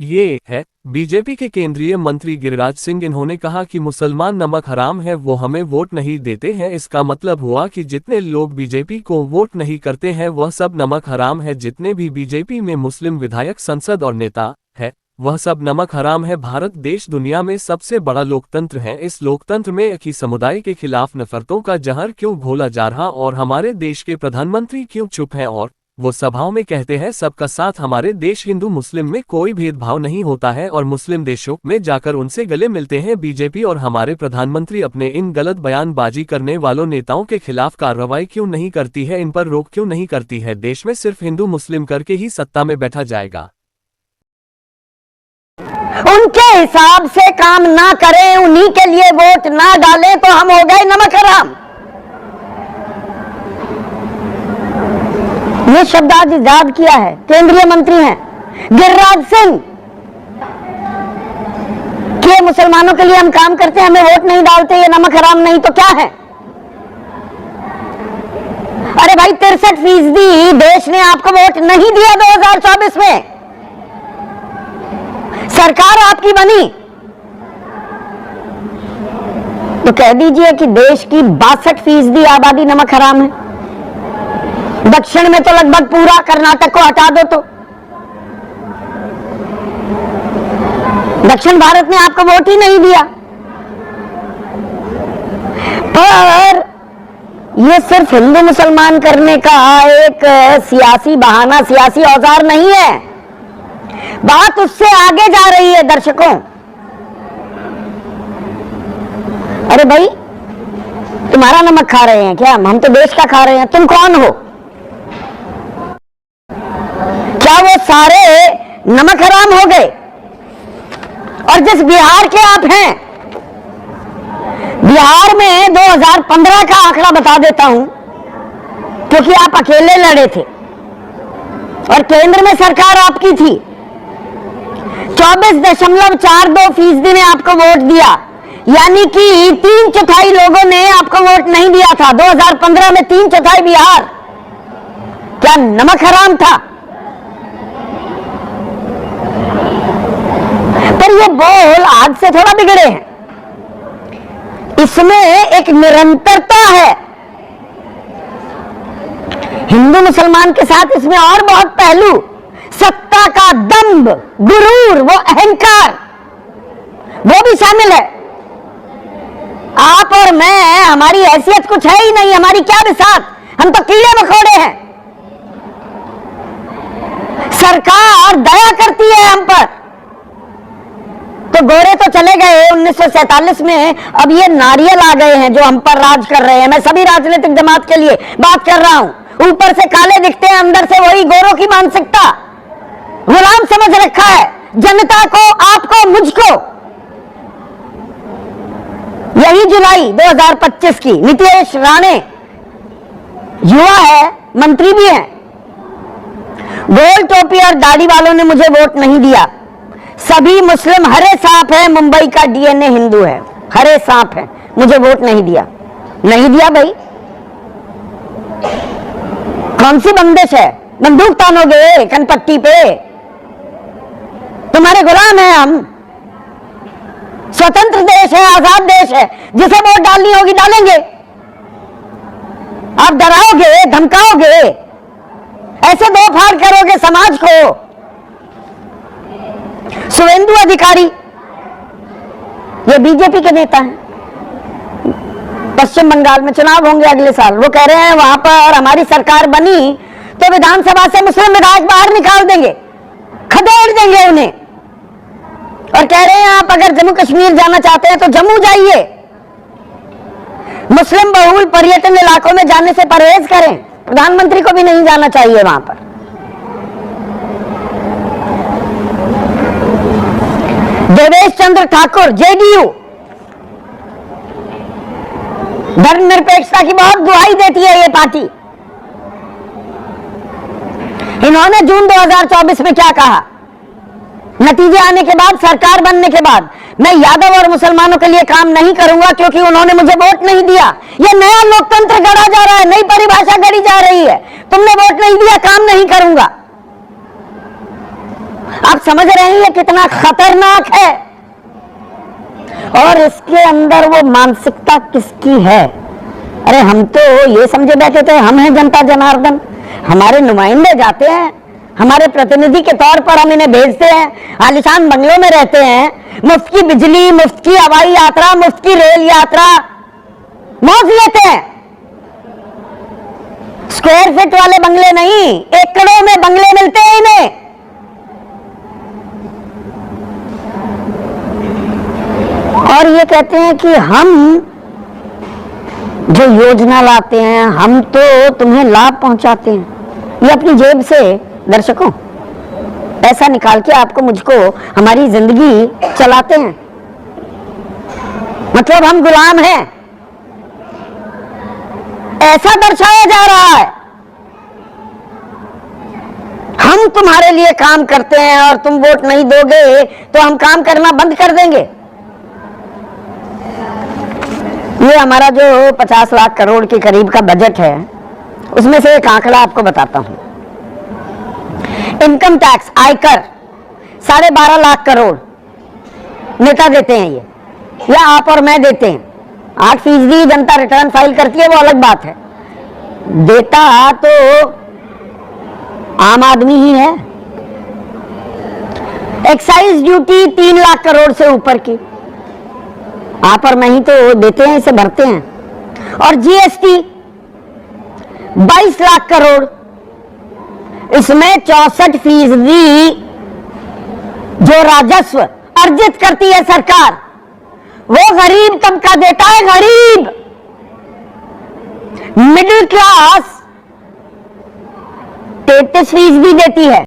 ये है बीजेपी के केंद्रीय मंत्री गिरिराज सिंह। इन्होंने कहा कि मुसलमान नमक हराम है, वो हमें वोट नहीं देते हैं। इसका मतलब हुआ कि जितने लोग बीजेपी को वोट नहीं करते हैं वह सब नमक हराम है। जितने भी बीजेपी में मुस्लिम विधायक, सांसद और नेता है वह सब नमक हराम है। भारत देश दुनिया में सबसे बड़ा लोकतंत्र है। इस लोकतंत्र में एक ही समुदाय के खिलाफ नफरतों का जहर क्यों घोला जा रहा और हमारे देश के प्रधानमंत्री क्यों चुप हैं? और वो सभाओं में कहते हैं सबका साथ। हमारे देश हिंदू मुस्लिम में कोई भेदभाव नहीं होता है और मुस्लिम देशों में जाकर उनसे गले मिलते हैं। बीजेपी और हमारे प्रधानमंत्री अपने इन गलत बयानबाजी करने वालों नेताओं के खिलाफ कार्रवाई क्यों नहीं करती है? इन पर रोक क्यों नहीं करती है? देश में सिर्फ हिंदू मुस्लिम करके ही सत्ता में बैठा जाएगा। उनके हिसाब से काम ना करें, उन्हीं के लिए वोट ना डालें तो हम हो गए नमक हराम। ये शब्द आज इजाद किया है, केंद्रीय मंत्री हैं गिरिराज सिंह कि मुसलमानों के लिए हम काम करते हैं, हमें वोट नहीं डालते, ये नमक हराम नहीं तो क्या है? अरे भाई 63% देश ने आपको वोट नहीं दिया 2024 में। सरकार आपकी बनी तो कह दीजिए कि देश की 62% आबादी नमक हराम है। दक्षिण में तो लगभग पूरा कर्नाटक को हटा दो तो दक्षिण भारत ने आपको वोट ही नहीं दिया। पर यह सिर्फ हिंदू मुसलमान करने का एक सियासी बहाना, सियासी औजार नहीं है। बात उससे आगे जा रही है दर्शकों। अरे भाई तुम्हारा नमक खा रहे हैं क्या? हम तो देश का खा रहे हैं। तुम कौन हो? क्या वो सारे नमक हराम हो गए? और जिस बिहार के आप हैं, बिहार में 2015 का आंकड़ा बता देता हूं क्योंकि आप अकेले लड़े थे और केंद्र में सरकार आपकी थी। 24.42% ने आपको वोट दिया, यानी कि 3/4 लोगों ने आपको वोट नहीं दिया था। 2015 में 3/4 बिहार क्या नमक हराम था? पर ये बोल आज से थोड़ा बिगड़े हैं, इसमें एक निरंतरता है। हिंदू मुसलमान के साथ इसमें और बहुत पहलू, सत्ता का दंभ, गुरूर, वो अहंकार, वो भी शामिल है। आप और मैं, हमारी हैसियत कुछ है ही नहीं, हमारी क्या बिसात, हम तो कीड़े मकोड़े हैं। सरकार दया करती है हम पर, तो गोरे तो चले गए 1947 में, अब ये नारियल आ गए हैं जो हम पर राज कर रहे हैं। मैं सभी राजनीतिक जमात के लिए बात कर रहा हूं। ऊपर से काले दिखते हैं, अंदर से वही गोरों की मानसिकता, गुलाम समझ रखा है जनता को, आपको, मुझको। यही जुलाई 2025 की नीतीश राणे युवा है, मंत्री भी है। गोल टोपी और दाढ़ी वालों ने मुझे वोट नहीं दिया। सभी मुस्लिम हरे सांप है, मुंबई का डीएनए हिंदू है, हरे सांप है, मुझे वोट नहीं दिया। नहीं दिया भाई, कौन सी बंदिश है? बंदूक तानोगे कनपट्टी पे? तुम्हारे गुलाम हैं हम। स्वतंत्र देश है, आजाद देश है, जिसे वोट डालनी होगी डालेंगे। आप डराओगे, धमकाओगे, ऐसे दो फाड़ करोगे समाज को। शुभेंदु अधिकारी ये बीजेपी के नेता हैं, पश्चिम बंगाल में चुनाव होंगे अगले साल। वो कह रहे हैं वहां पर हमारी सरकार बनी तो विधानसभा से मुस्लिम विधायक बाहर निकाल देंगे, खदेड़ देंगे उन्हें। और कह रहे हैं आप अगर जम्मू कश्मीर जाना चाहते हैं तो जम्मू जाइए, मुस्लिम बहुल पर्यटन इलाकों में जाने से परहेज करें। प्रधानमंत्री को भी नहीं जाना चाहिए वहां पर। देवेश चंद्र ठाकुर जेडीयू धर्मनिरपेक्षता की बहुत दुहाई देती है ये पार्टी। इन्होंने जून 2024 में क्या कहा? नतीजे आने के बाद, सरकार बनने के बाद, मैं यादव और मुसलमानों के लिए काम नहीं करूंगा क्योंकि उन्होंने मुझे वोट नहीं दिया। यह नया लोकतंत्र गढ़ा जा रहा है, नई परिभाषा गढ़ी जा रही है। तुमने वोट नहीं दिया, काम नहीं करूंगा। आप समझ रहे हैं ये कितना खतरनाक है? और इसके अंदर वो मानसिकता किसकी है? अरे हम तो ये समझे बैठे थे हम हैं जनता जनार्दन, हमारे नुमाइंदे जाते हैं, हमारे प्रतिनिधि के तौर पर हम इन्हें भेजते हैं, आलीशान बंगलों में रहते हैं, मुफ्त की बिजली, मुफ्त की हवाई यात्रा, मुफ्त की रेल यात्रा, मौज लेते हैं। स्क्वायर फीट वाले बंगले नहीं, एकड़ों में बंगले मिलते हैं इन्हें। और ये कहते हैं कि हम जो योजना लाते हैं हम तो तुम्हें लाभ पहुंचाते हैं। ये अपनी जेब से दर्शकों पैसा निकाल के आपको मुझको हमारी जिंदगी चलाते हैं, मतलब हम गुलाम हैं, ऐसा दर्शाया जा रहा है। हम तुम्हारे लिए काम करते हैं और तुम वोट नहीं दोगे तो हम काम करना बंद कर देंगे। ये हमारा जो 50 लाख करोड़ के करीब का बजट है उसमें से एक आंकड़ा आपको बताता हूं। इनकम टैक्स, आयकर 12.5 लाख करोड़ नेता देते हैं ये, या आप और मैं देते हैं। 8% जनता रिटर्न फाइल करती है, वो अलग बात है। देता तो आम आदमी ही है। एक्साइज ड्यूटी 3 लाख करोड़ से ऊपर की आप और मैं ही तो देते हैं, इसे भरते हैं। और जीएसटी 22 लाख करोड़, इसमें 64% जो राजस्व अर्जित करती है सरकार वो गरीब तबका देता है। गरीब, मिडिल क्लास 33% देती है।